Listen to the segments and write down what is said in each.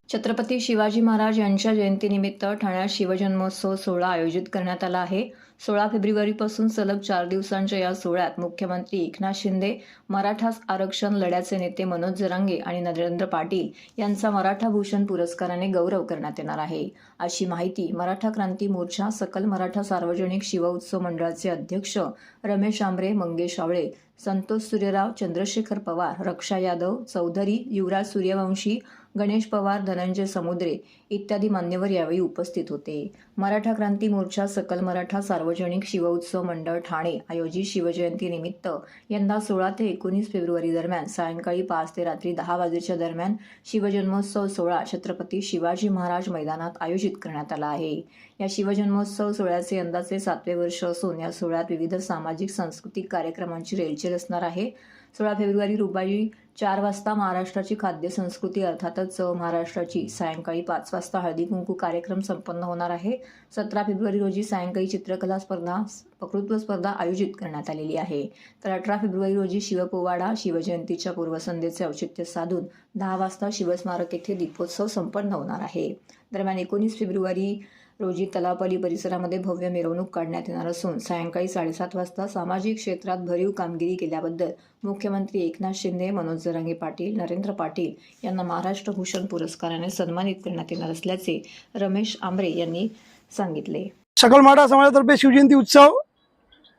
छत्रपती शिवाजी महाराज यांच्या जयंतीनिमित्त ठाण्यात शिवजन्मोत्सव सोहळा आयोजित करण्यात आला आहे। 16 फेब्रुवारीपासून सलग 4 दिवसांच्या या सोहळ्यात मुख्यमंत्री एकनाथ शिंदे, मराठा आरक्षण लढ्याचे नेते मनोज जरांगे आणि नरेंद्र पाटील यांचा मराठा भूषण पुरस्काराने गौरव करण्यात येणार आहे, अशी माहिती मराठा क्रांती मोर्चा सकल मराठा सार्वजनिक शिवउत्सव मंडळाचे अध्यक्ष रमेश आंबरे, मंगेश आवळे, संतोष सूर्यराव, चंद्रशेखर पवार, रक्षा यादव, चौधरी, युवराज सूर्यवंशी, गणेश पवार, धनंजय समुद्रे इत्यादी मान्यवर यावेळी उपस्थित होते। मराठा क्रांती मोर्चा सकल मराठा सार्वजनिक शिवउत्सव मंडळ ठाणे आयोजित शिवजयंतीनिमित्त यंदा 16 ते 19 फेब्रुवारी दरम्यान सायंकाळी 5 ते रात्री 10 वाजेच्या दरम्यान शिवजन्मोत्सव सोहळा छत्रपती शिवाजी महाराज मैदानात आयोजित करण्यात आला आहे। या शिवजन्मोत्सव सोहळ्याचे यंदाचे 7वे वर्ष असून या सोहळ्यात विविध सामाजिक सांस्कृतिक कार्यक्रमांची रेलचेल असणार आहे। 16 फेब्रुवारी रोजी 4 वाजता महाराष्ट्राची खाद्य संस्कृती अर्थातच चव महाराष्ट्राची, सायंकाळी 5 वाजता हळदी कुंकू कार्यक्रम संपन्न होणार आहे। 17 फेब्रुवारी रोजी सायंकाळी चित्रकला स्पर्धा, वक्तृत्व स्पर्धा आयोजित करण्यात आलेली आहे। तर 18 फेब्रुवारी रोजी शिवपोवाडा, शिवजयंतीच्या पूर्वसंध्येचे औचित्य साधून 10 वाजता शिवस्मारक येथे दीपोत्सव संपन्न होणार आहे। दरम्यान 19 फेब्रुवारी रोजी तलावपाली परिसरामध्ये भव्य मिरवणूक काढण्यात येणार असून सायंकाळी 7:30 वाजता सामाजिक क्षेत्रात भरीव कामगिरी केल्याबद्दल मुख्यमंत्री एकनाथ शिंदे, मनोज जरांगे पाटील, नरेंद्र पाटील यांना महाराष्ट्र भूषण पुरस्काराने सन्मानित करण्यात येणार असल्याचे रमेश आंबरे यांनी सांगितले। सकल मराठा समाजातर्फे शिवजयंती उत्सव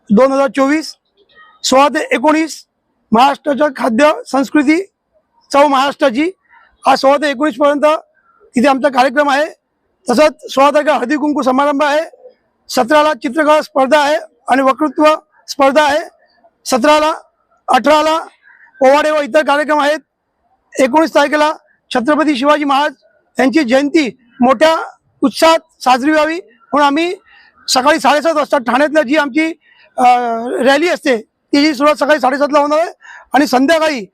2024 16 ते 19 महाराष्ट्राच्या खाद्य संस्कृती चव महाराष्ट्राची आज 16 ते 19 पर्यंत तिथे आमचा कार्यक्रम आहे। तसंच 16 तारखेला हळदी कुंकू समारंभ आहे, 17ला चित्रकला स्पर्धा आहे आणि वक्तृत्व स्पर्धा आहे, 17ला 18ला पोवाडे व इतर कार्यक्रम आहेत। 19 तारखेला छत्रपती शिवाजी महाराज यांची जयंती मोठ्या उत्साहात साजरी व्हावी म्हणून आम्ही सकाळी 7:30 वाजता ठाण्यातल्या जी आमची रॅली असते तिची सुरुवात सकाळी 7:30ला होणार आहे आणि संध्याकाळी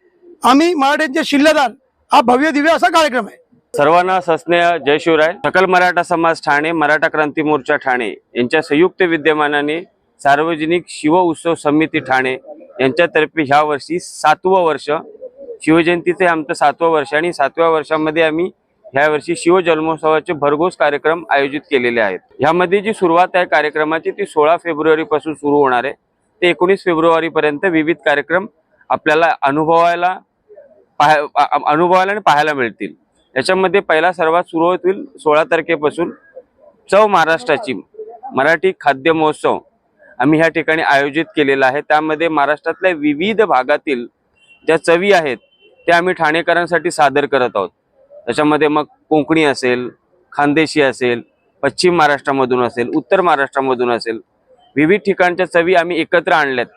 आम्ही मराठ्यांचे शिल्लदार हा भव्य दिव्य असा कार्यक्रम आहे। सर्वांना सस्नेह जय शिवराय। सकल मराठा समाज ठाणे, मराठा क्रांती मोर्चा ठाणे यांच्या संयुक्त विद्यमानाने सार्वजनिक शिव उत्सव समिती ठाणे यांच्यातर्फे ह्या वर्षी 7वं वर्ष शिवजयंतीचे आमचं 7वं वर्ष आणि 7व्या वर्षामध्ये आम्ही ह्या वर्षी शिवजन्मोत्सवाचे भरघोस कार्यक्रम आयोजित केलेले आहेत। ह्यामध्ये जी सुरुवात आहे कार्यक्रमाची ती 16 फेब्रुवारी पासून सुरू होणार आहे ते 19 फेब्रुवारी पर्यंत विविध कार्यक्रम आपल्याला अनुभवायला आणि पाहायला मिळतील। याच्यामध्ये पहिला सर्वात सुरू होतील 16 तारखेपासून चव महाराष्ट्राची मराठी खाद्य महोत्सव आम्ही ह्या ठिकाणी आयोजित केलेला आहे। त्यामध्ये महाराष्ट्रातल्या विविध भागातील ज्या चवी आहेत त्या आम्ही ठाणेकरांसाठी सादर करत आहोत। त्याच्यामध्ये मग कोकणी असेल, खानदेशी असेल, पश्चिम महाराष्ट्रामधून असेल, उत्तर महाराष्ट्रामधून असेल, विविध ठिकाणच्या चवी आम्ही एकत्र आणल्यात